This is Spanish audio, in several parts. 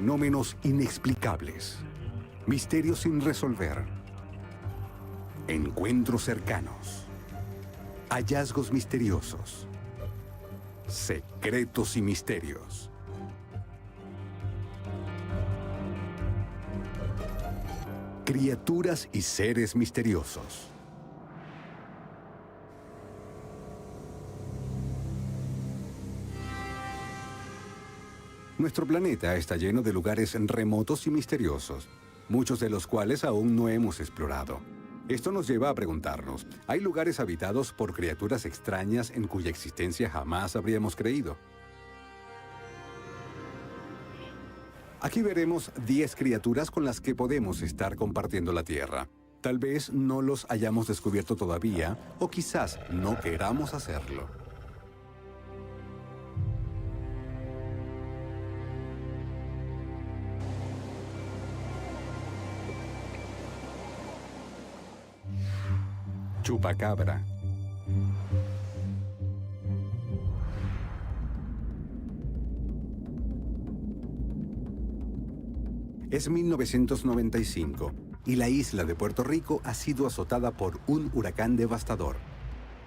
Fenómenos inexplicables. Misterios sin resolver. Encuentros cercanos. Hallazgos misteriosos. Secretos y misterios. Criaturas y seres misteriosos. Nuestro planeta está lleno de lugares remotos y misteriosos, muchos de los cuales aún no hemos explorado. Esto nos lleva a preguntarnos, ¿hay lugares habitados por criaturas extrañas en cuya existencia jamás habríamos creído? Aquí veremos 10 criaturas con las que podemos estar compartiendo la Tierra. Tal vez no los hayamos descubierto todavía, o quizás no queramos hacerlo. Chupacabra. Es 1995 y la isla de Puerto Rico ha sido azotada por un huracán devastador.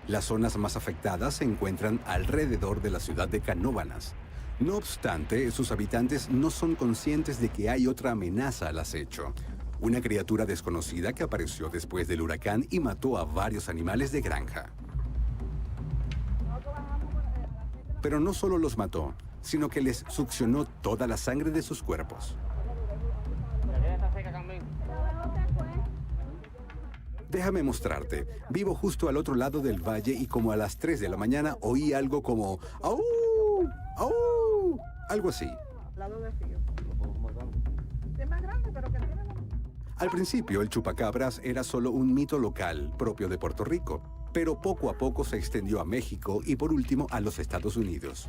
Las zonas más afectadas se encuentran alrededor de la ciudad de Canóvanas. No obstante, sus habitantes no son conscientes de que hay otra amenaza al acecho. Una criatura desconocida que apareció después del huracán y mató a varios animales de granja. Pero no solo los mató, sino que les succionó toda la sangre de sus cuerpos. Déjame mostrarte. Vivo justo al otro lado del valle y como a las 3 de la mañana oí algo como ¡au! ¡Au! Algo así. Al principio, el chupacabras era solo un mito local, propio de Puerto Rico, pero poco a poco se extendió a México y por último a los Estados Unidos.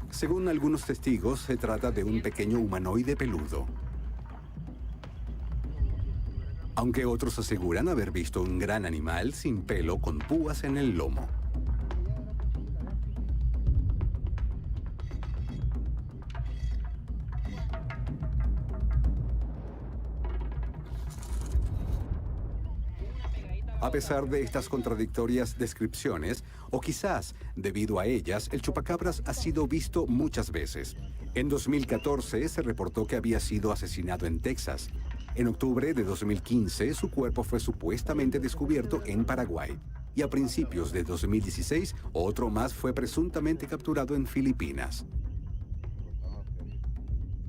Según algunos testigos, se trata de un pequeño humanoide peludo. Aunque otros aseguran haber visto un gran animal sin pelo con púas en el lomo. A pesar de estas contradictorias descripciones, o quizás debido a ellas, el chupacabras ha sido visto muchas veces. En 2014 se reportó que había sido asesinado en Texas. En octubre de 2015, su cuerpo fue supuestamente descubierto en Paraguay. Y a principios de 2016, otro más fue presuntamente capturado en Filipinas.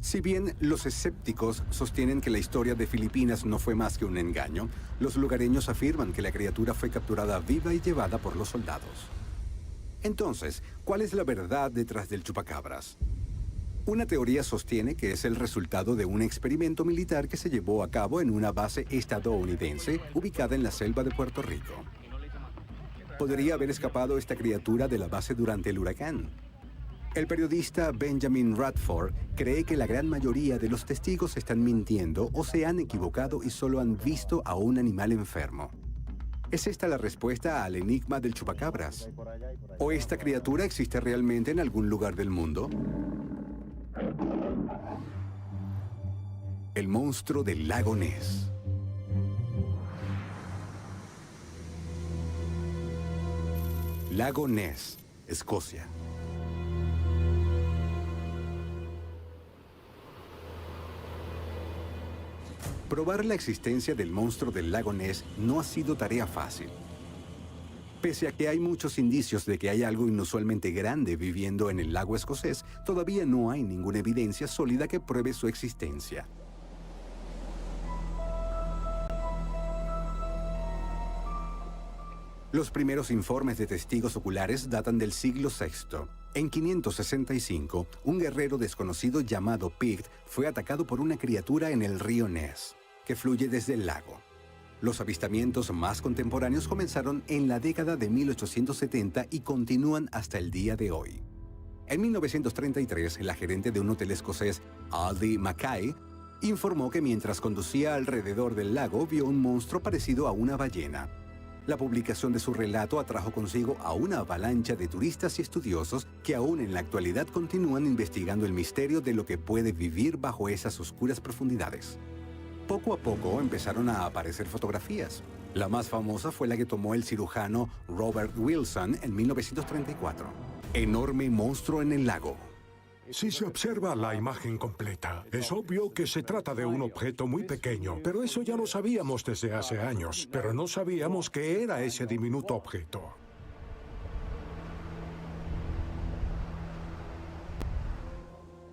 Si bien los escépticos sostienen que la historia de Filipinas no fue más que un engaño, los lugareños afirman que la criatura fue capturada viva y llevada por los soldados. Entonces, ¿cuál es la verdad detrás del chupacabras? Una teoría sostiene que es el resultado de un experimento militar que se llevó a cabo en una base estadounidense ubicada en la selva de Puerto Rico. ¿Podría haber escapado esta criatura de la base durante el huracán? El periodista Benjamin Radford cree que la gran mayoría de los testigos están mintiendo o se han equivocado y solo han visto a un animal enfermo. ¿Es esta la respuesta al enigma del chupacabras? ¿O esta criatura existe realmente en algún lugar del mundo? El monstruo del lago Ness. Lago Ness, Escocia. Probar la existencia del monstruo del lago Ness no ha sido tarea fácil. Pese a que hay muchos indicios de que hay algo inusualmente grande viviendo en el lago escocés, todavía no hay ninguna evidencia sólida que pruebe su existencia. Los primeros informes de testigos oculares datan del siglo VI. En 565, un guerrero desconocido llamado Pict fue atacado por una criatura en el río Ness, que fluye desde el lago. Los avistamientos más contemporáneos comenzaron en la década de 1870 y continúan hasta el día de hoy. En 1933, la gerente de un hotel escocés, Aldi Mackay, informó que mientras conducía alrededor del lago vio un monstruo parecido a una ballena. La publicación de su relato atrajo consigo a una avalancha de turistas y estudiosos que aún en la actualidad continúan investigando el misterio de lo que puede vivir bajo esas oscuras profundidades. Poco a poco empezaron a aparecer fotografías. La más famosa fue la que tomó el cirujano Robert Wilson en 1934. Enorme monstruo en el lago. Si se observa la imagen completa, es obvio que se trata de un objeto muy pequeño, pero eso ya lo sabíamos desde hace años, pero no sabíamos qué era ese diminuto objeto.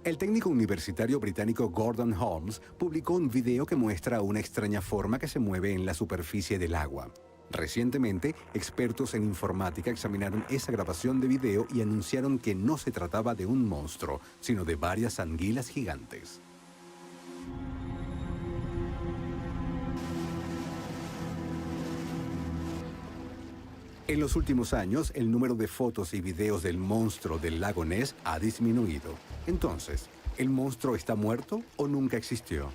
El técnico universitario británico Gordon Holmes publicó un video que muestra una extraña forma que se mueve en la superficie del agua. Recientemente, expertos en informática examinaron esa grabación de video y anunciaron que no se trataba de un monstruo, sino de varias anguilas gigantes. En los últimos años, el número de fotos y videos del monstruo del lago Ness ha disminuido. Entonces, ¿el monstruo está muerto o nunca existió?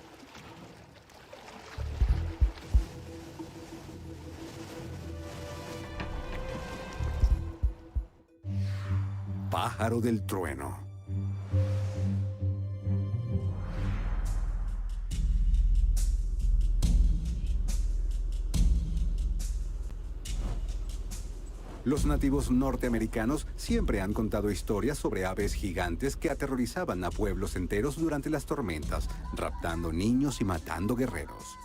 Pájaro del trueno. Los nativos norteamericanos siempre han contado historias sobre aves gigantes que aterrorizaban a pueblos enteros durante las tormentas, raptando niños y matando guerreros.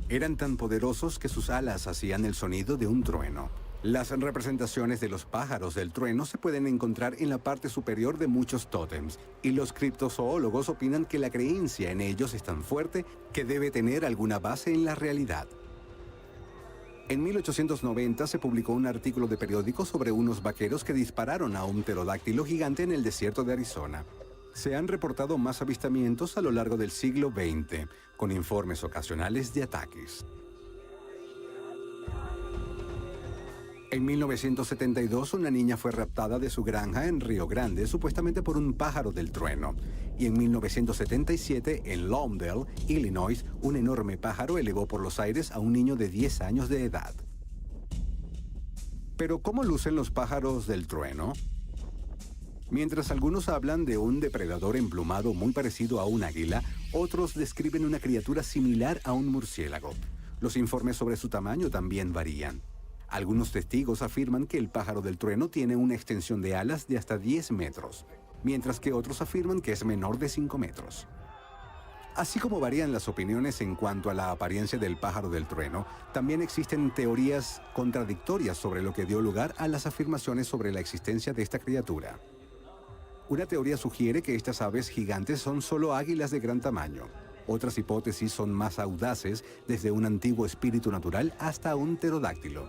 Eran tan poderosos que sus alas hacían el sonido de un trueno. Las representaciones de los pájaros del trueno se pueden encontrar en la parte superior de muchos tótems, y los criptozoólogos opinan que la creencia en ellos es tan fuerte que debe tener alguna base en la realidad. En 1890 se publicó un artículo de periódico sobre unos vaqueros que dispararon a un pterodáctilo gigante en el desierto de Arizona. Se han reportado más avistamientos a lo largo del siglo XX, con informes ocasionales de ataques. En 1972, una niña fue raptada de su granja en Río Grande, supuestamente por un pájaro del trueno. Y en 1977, en Lawndale, Illinois, un enorme pájaro elevó por los aires a un niño de 10 años de edad. Pero, ¿cómo lucen los pájaros del trueno? Mientras algunos hablan de un depredador emplumado muy parecido a un águila, otros describen una criatura similar a un murciélago. Los informes sobre su tamaño también varían. Algunos testigos afirman que el pájaro del trueno tiene una extensión de alas de hasta 10 metros, mientras que otros afirman que es menor de 5 metros. Así como varían las opiniones en cuanto a la apariencia del pájaro del trueno, también existen teorías contradictorias sobre lo que dio lugar a las afirmaciones sobre la existencia de esta criatura. Una teoría sugiere que estas aves gigantes son solo águilas de gran tamaño. Otras hipótesis son más audaces, desde un antiguo espíritu natural hasta un pterodáctilo.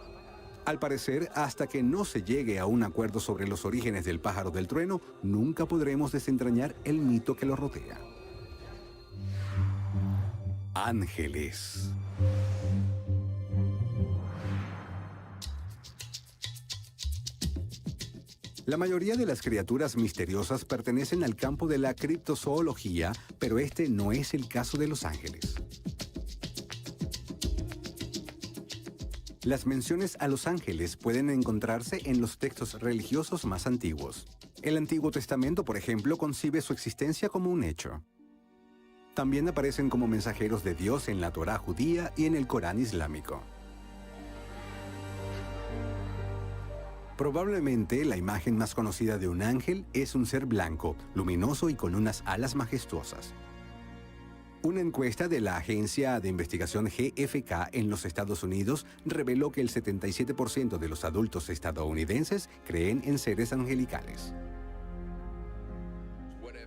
Al parecer, hasta que no se llegue a un acuerdo sobre los orígenes del pájaro del trueno, nunca podremos desentrañar el mito que lo rodea. Ángeles. La mayoría de las criaturas misteriosas pertenecen al campo de la criptozoología, pero este no es el caso de los ángeles. Las menciones a los ángeles pueden encontrarse en los textos religiosos más antiguos. El Antiguo Testamento, por ejemplo, concibe su existencia como un hecho. También aparecen como mensajeros de Dios en la Torá judía y en el Corán islámico. Probablemente la imagen más conocida de un ángel es un ser blanco, luminoso y con unas alas majestuosas. Una encuesta de la agencia de investigación GFK en los Estados Unidos reveló que el 77% de los adultos estadounidenses creen en seres angelicales.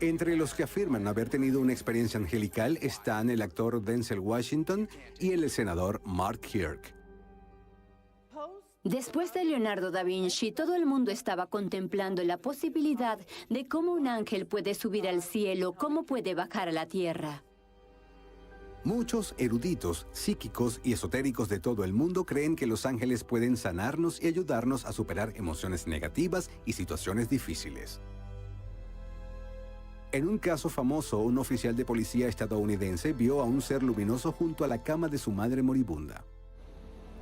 Entre los que afirman haber tenido una experiencia angelical están el actor Denzel Washington y el senador Mark Kirk. Después de Leonardo da Vinci, todo el mundo estaba contemplando la posibilidad de cómo un ángel puede subir al cielo, cómo puede bajar a la tierra. Muchos eruditos, psíquicos y esotéricos de todo el mundo creen que los ángeles pueden sanarnos y ayudarnos a superar emociones negativas y situaciones difíciles. En un caso famoso, un oficial de policía estadounidense vio a un ser luminoso junto a la cama de su madre moribunda.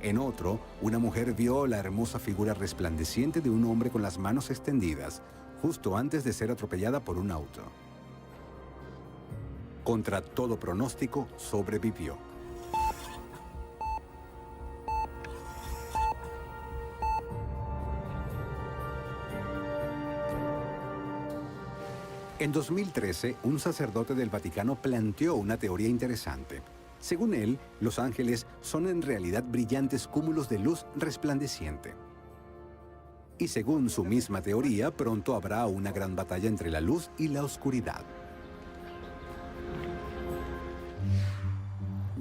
En otro, una mujer vio la hermosa figura resplandeciente de un hombre con las manos extendidas, justo antes de ser atropellada por un auto. Contra todo pronóstico, sobrevivió. En 2013, un sacerdote del Vaticano planteó una teoría interesante. Según él, los ángeles son en realidad brillantes cúmulos de luz resplandeciente. Y según su misma teoría, pronto habrá una gran batalla entre la luz y la oscuridad.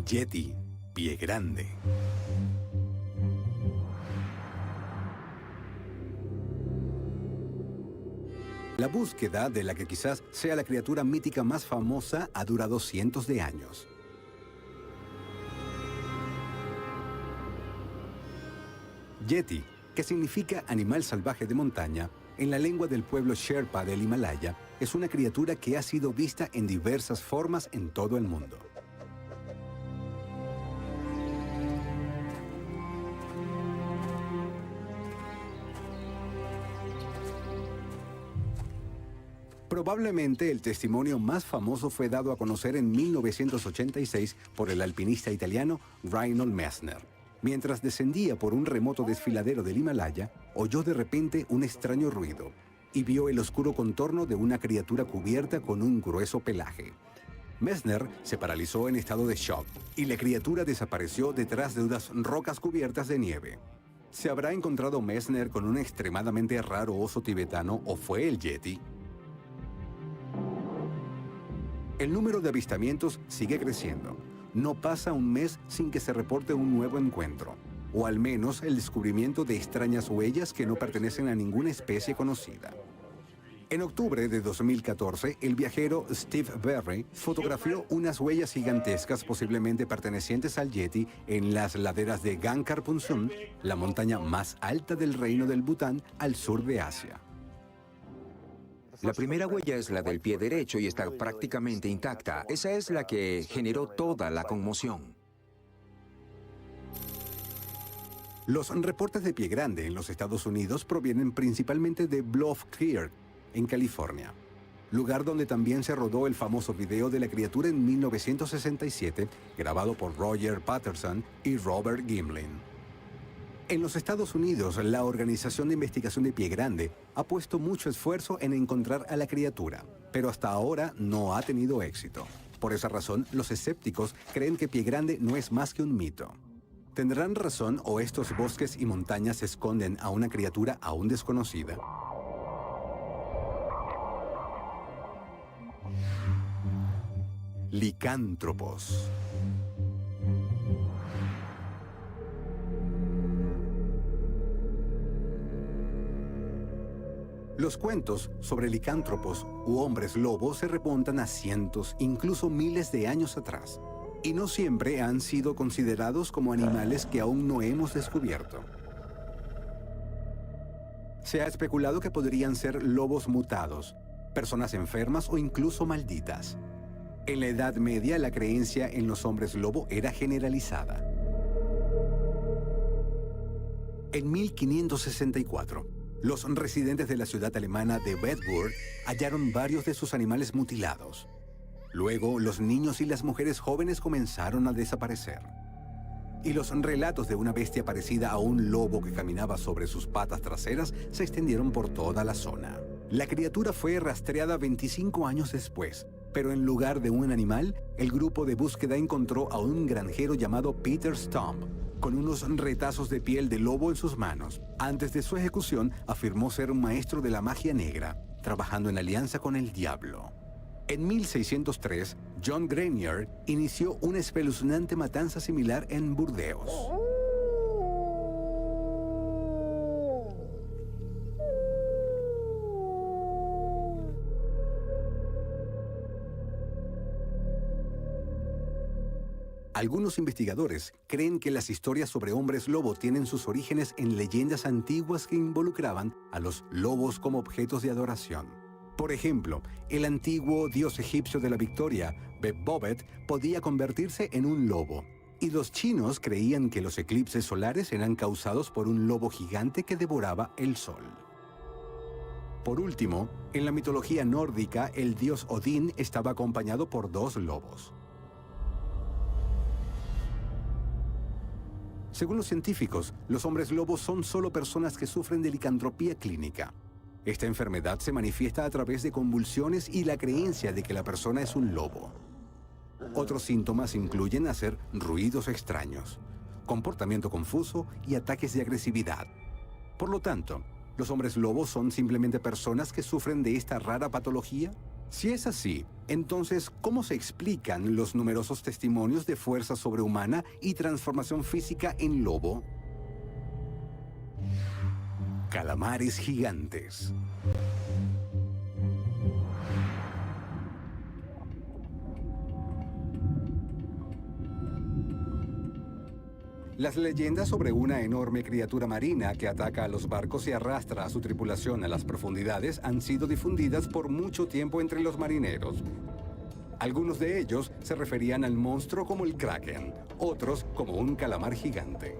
Yeti, pie grande. La búsqueda de la que quizás sea la criatura mítica más famosa ha durado cientos de años. Yeti, que significa animal salvaje de montaña, en la lengua del pueblo Sherpa del Himalaya, es una criatura que ha sido vista en diversas formas en todo el mundo. Probablemente el testimonio más famoso fue dado a conocer en 1986 por el alpinista italiano Reinhold Messner. Mientras descendía por un remoto desfiladero del Himalaya, oyó de repente un extraño ruido y vio el oscuro contorno de una criatura cubierta con un grueso pelaje. Messner se paralizó en estado de shock y la criatura desapareció detrás de unas rocas cubiertas de nieve. ¿Se habrá encontrado Messner con un extremadamente raro oso tibetano o fue el Yeti? El número de avistamientos sigue creciendo. No pasa un mes sin que se reporte un nuevo encuentro, o al menos el descubrimiento de extrañas huellas que no pertenecen a ninguna especie conocida. En octubre de 2014, el viajero Steve Berry fotografió unas huellas gigantescas posiblemente pertenecientes al Yeti en las laderas de Gangkhar Punsum, la montaña más alta del reino del Bután al sur de Asia. La primera huella es la del pie derecho y está prácticamente intacta. Esa es la que generó toda la conmoción. Los reportes de pie grande en los Estados Unidos provienen principalmente de Bluff Creek, en California, lugar donde también se rodó el famoso video de la criatura en 1967, grabado por Roger Patterson y Robert Gimlin. En los Estados Unidos, la Organización de Investigación de Pie Grande ha puesto mucho esfuerzo en encontrar a la criatura, pero hasta ahora no ha tenido éxito. Por esa razón, los escépticos creen que Pie Grande no es más que un mito. ¿Tendrán razón o estos bosques y montañas esconden a una criatura aún desconocida? Licántropos. Los cuentos sobre licántropos u hombres lobos se remontan a cientos, incluso miles de años atrás, y no siempre han sido considerados como animales que aún no hemos descubierto. Se ha especulado que podrían ser lobos mutados, personas enfermas o incluso malditas. En la Edad Media, la creencia en los hombres lobo era generalizada. En 1564, los residentes de la ciudad alemana de Bedburg hallaron varios de sus animales mutilados. Luego, los niños y las mujeres jóvenes comenzaron a desaparecer. Y los relatos de una bestia parecida a un lobo que caminaba sobre sus patas traseras se extendieron por toda la zona. La criatura fue rastreada 25 años después, pero en lugar de un animal, el grupo de búsqueda encontró a un granjero llamado Peter Stump, con unos retazos de piel de lobo en sus manos. Antes de su ejecución, afirmó ser un maestro de la magia negra, trabajando en alianza con el diablo. En 1603, John Grenier inició una espeluznante matanza similar en Burdeos. Algunos investigadores creen que las historias sobre hombres lobo tienen sus orígenes en leyendas antiguas que involucraban a los lobos como objetos de adoración. Por ejemplo, el antiguo dios egipcio de la victoria, Beb-Bobet, podía convertirse en un lobo. Y los chinos creían que los eclipses solares eran causados por un lobo gigante que devoraba el sol. Por último, en la mitología nórdica, el dios Odín estaba acompañado por 2 lobos. Según los científicos, los hombres lobos son solo personas que sufren de licantropía clínica. Esta enfermedad se manifiesta a través de convulsiones y la creencia de que la persona es un lobo. Otros síntomas incluyen hacer ruidos extraños, comportamiento confuso y ataques de agresividad. Por lo tanto, ¿los hombres lobos son simplemente personas que sufren de esta rara patología? Si es así, entonces, ¿cómo se explican los numerosos testimonios de fuerza sobrehumana y transformación física en lobo? Calamares gigantes. Las leyendas sobre una enorme criatura marina que ataca a los barcos y arrastra a su tripulación a las profundidades han sido difundidas por mucho tiempo entre los marineros. Algunos de ellos se referían al monstruo como el Kraken, otros como un calamar gigante.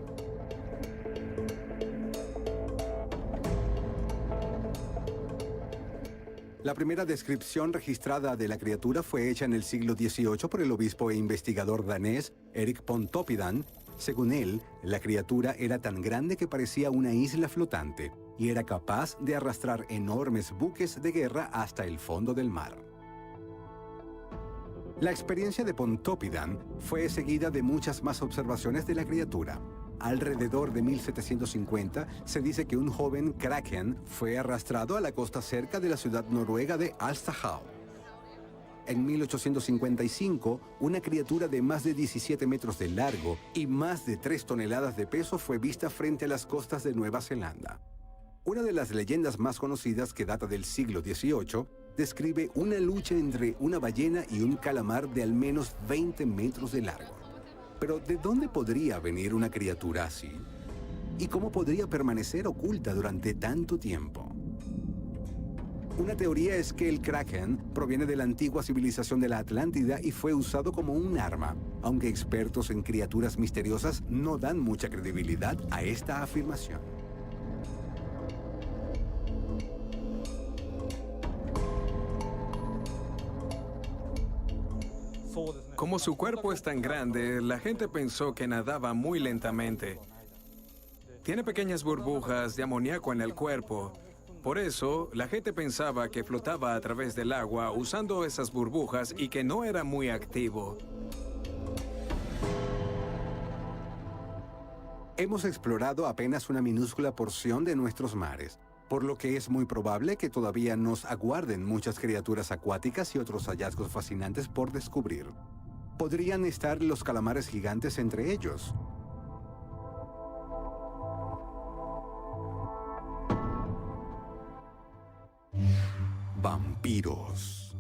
La primera descripción registrada de la criatura fue hecha en el siglo XVIII por el obispo e investigador danés Erik Pontoppidan. Según él, la criatura era tan grande que parecía una isla flotante y era capaz de arrastrar enormes buques de guerra hasta el fondo del mar. La experiencia de Pontoppidan fue seguida de muchas más observaciones de la criatura. Alrededor de 1750 se dice que un joven Kraken fue arrastrado a la costa cerca de la ciudad noruega de Alstahaug. En 1855, una criatura de más de 17 metros de largo y más de 3 toneladas de peso fue vista frente a las costas de Nueva Zelanda. Una de las leyendas más conocidas, que data del siglo XVIII, describe una lucha entre una ballena y un calamar de al menos 20 metros de largo. Pero ¿de dónde podría venir una criatura así? ¿Y cómo podría permanecer oculta durante tanto tiempo? Una teoría es que el Kraken proviene de la antigua civilización de la Atlántida y fue usado como un arma, aunque expertos en criaturas misteriosas no dan mucha credibilidad a esta afirmación. Como su cuerpo es tan grande, la gente pensó que nadaba muy lentamente. Tiene pequeñas burbujas de amoníaco en el cuerpo. Por eso, la gente pensaba que flotaba a través del agua usando esas burbujas y que no era muy activo. Hemos explorado apenas una minúscula porción de nuestros mares, por lo que es muy probable que todavía nos aguarden muchas criaturas acuáticas y otros hallazgos fascinantes por descubrir. ¿Podrían estar los calamares gigantes entre ellos? Vampiros.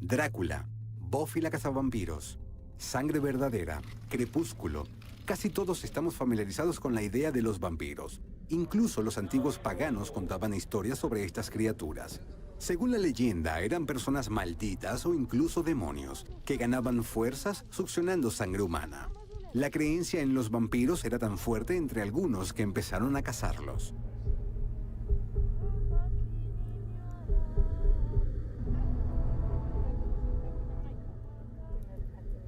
Drácula, Buffy la cazavampiros, Sangre verdadera, Crepúsculo. Casi todos estamos familiarizados con la idea de los vampiros. Incluso los antiguos paganos contaban historias sobre estas criaturas. Según la leyenda, eran personas malditas o incluso demonios, que ganaban fuerzas succionando sangre humana. La creencia en los vampiros era tan fuerte entre algunos que empezaron a cazarlos.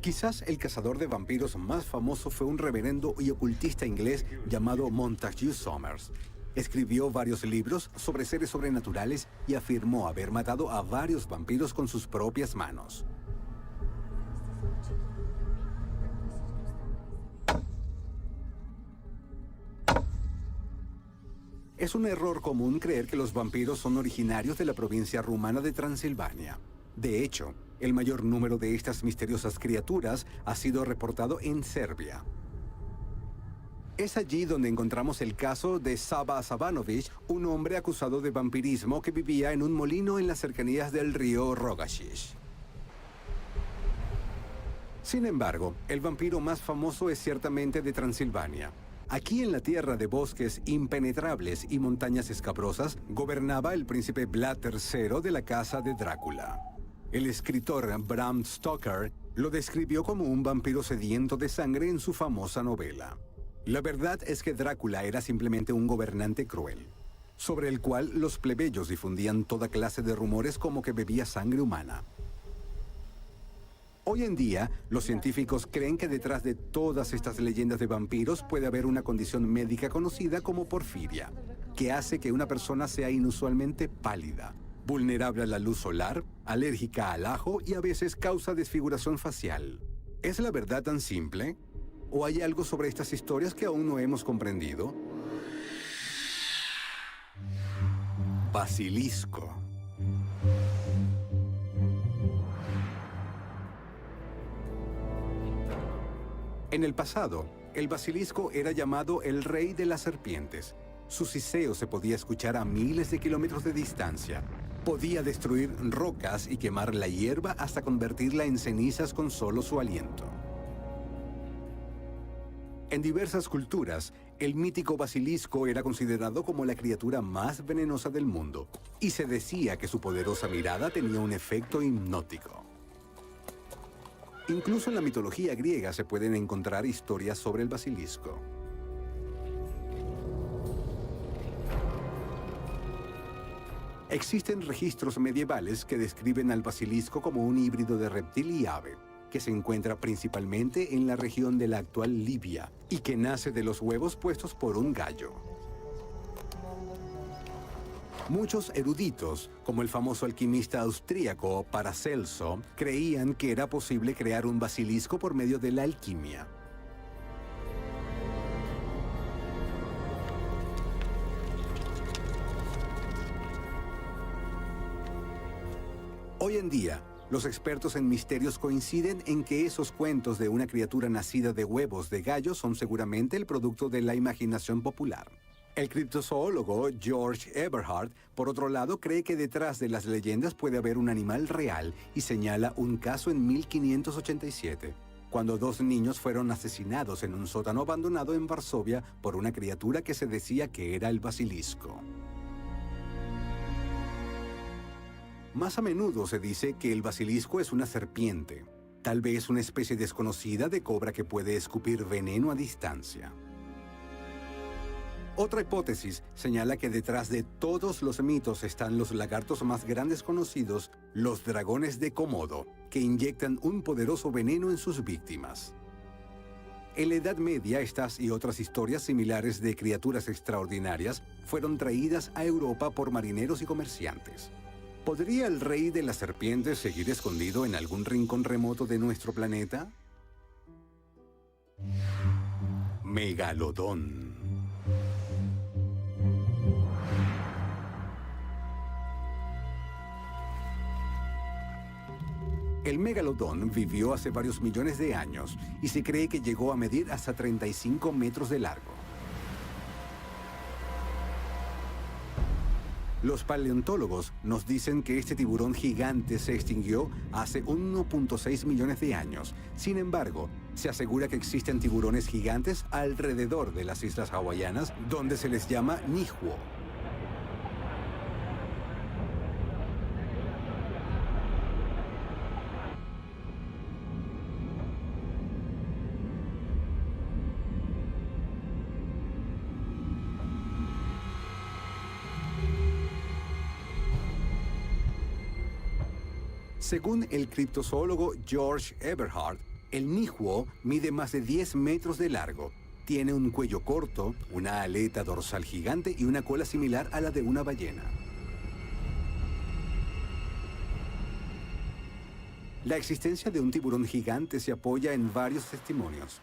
Quizás el cazador de vampiros más famoso fue un reverendo y ocultista inglés llamado Montague Somers. Escribió varios libros sobre seres sobrenaturales y afirmó haber matado a varios vampiros con sus propias manos. Es un error común creer que los vampiros son originarios de la provincia rumana de Transilvania. De hecho, el mayor número de estas misteriosas criaturas ha sido reportado en Serbia. Es allí donde encontramos el caso de Sava Savanović, un hombre acusado de vampirismo que vivía en un molino en las cercanías del río Rogašić. Sin embargo, el vampiro más famoso es ciertamente de Transilvania. Aquí en la tierra de bosques impenetrables y montañas escabrosas, gobernaba el príncipe Vlad III de la casa de Drácula. El escritor Bram Stoker lo describió como un vampiro sediento de sangre en su famosa novela. La verdad es que Drácula era simplemente un gobernante cruel, sobre el cual los plebeyos difundían toda clase de rumores como que bebía sangre humana. Hoy en día, los científicos creen que detrás de todas estas leyendas de vampiros puede haber una condición médica conocida como porfiria, que hace que una persona sea inusualmente pálida, vulnerable a la luz solar, alérgica al ajo y a veces causa desfiguración facial. ¿Es la verdad tan simple? ¿O hay algo sobre estas historias que aún no hemos comprendido? Basilisco. En el pasado, el basilisco era llamado el rey de las serpientes. Su siseo se podía escuchar a miles de kilómetros de distancia. Podía destruir rocas y quemar la hierba hasta convertirla en cenizas con solo su aliento. En diversas culturas, el mítico basilisco era considerado como la criatura más venenosa del mundo, y se decía que su poderosa mirada tenía un efecto hipnótico. Incluso en la mitología griega se pueden encontrar historias sobre el basilisco. Existen registros medievales que describen al basilisco como un híbrido de reptil y ave, que se encuentra principalmente en la región de la actual Libia y que nace de los huevos puestos por un gallo. Muchos eruditos, como el famoso alquimista austríaco Paracelso, creían que era posible crear un basilisco por medio de la alquimia. Hoy en día, los expertos en misterios coinciden en que esos cuentos de una criatura nacida de huevos de gallo son seguramente el producto de la imaginación popular. El criptozoólogo George Eberhard, por otro lado, cree que detrás de las leyendas puede haber un animal real y señala un caso en 1587, cuando 2 niños fueron asesinados en un sótano abandonado en Varsovia por una criatura que se decía que era el basilisco. Más a menudo se dice que el basilisco es una serpiente, tal vez una especie desconocida de cobra que puede escupir veneno a distancia. Otra hipótesis señala que detrás de todos los mitos están los lagartos más grandes conocidos, los dragones de Komodo, que inyectan un poderoso veneno en sus víctimas. En la Edad Media, estas y otras historias similares de criaturas extraordinarias fueron traídas a Europa por marineros y comerciantes. ¿Podría el rey de las serpientes seguir escondido en algún rincón remoto de nuestro planeta? Megalodón. El megalodón vivió hace varios millones de años y se cree que llegó a medir hasta 35 metros de largo. Los paleontólogos nos dicen que este tiburón gigante se extinguió hace 1.6 millones de años. Sin embargo, se asegura que existen tiburones gigantes alrededor de las islas hawaianas, donde se les llama nihuo. Según el criptozoólogo George Eberhard, el nihuo mide más de 10 metros de largo. Tiene un cuello corto, una aleta dorsal gigante y una cola similar a la de una ballena. La existencia de un tiburón gigante se apoya en varios testimonios.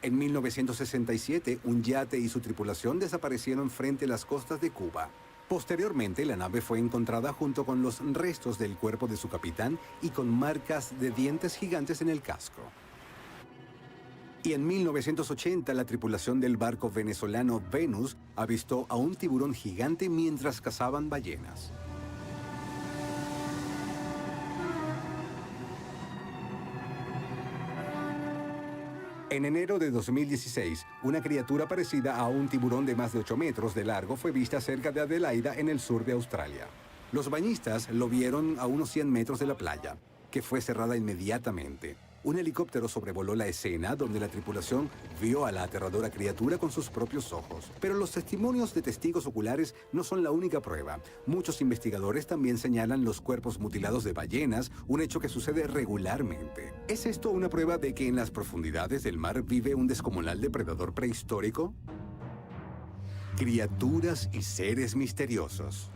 En 1967, un yate y su tripulación desaparecieron frente a las costas de Cuba. Posteriormente, la nave fue encontrada junto con los restos del cuerpo de su capitán y con marcas de dientes gigantes en el casco. Y en 1980, la tripulación del barco venezolano Venus avistó a un tiburón gigante mientras cazaban ballenas. En enero de 2016, una criatura parecida a un tiburón de más de 8 metros de largo fue vista cerca de Adelaida, en el sur de Australia. Los bañistas lo vieron a unos 100 metros de la playa, que fue cerrada inmediatamente. Un helicóptero sobrevoló la escena donde la tripulación vio a la aterradora criatura con sus propios ojos. Pero los testimonios de testigos oculares no son la única prueba. Muchos investigadores también señalan los cuerpos mutilados de ballenas, un hecho que sucede regularmente. ¿Es esto una prueba de que en las profundidades del mar vive un descomunal depredador prehistórico? Criaturas y seres misteriosos.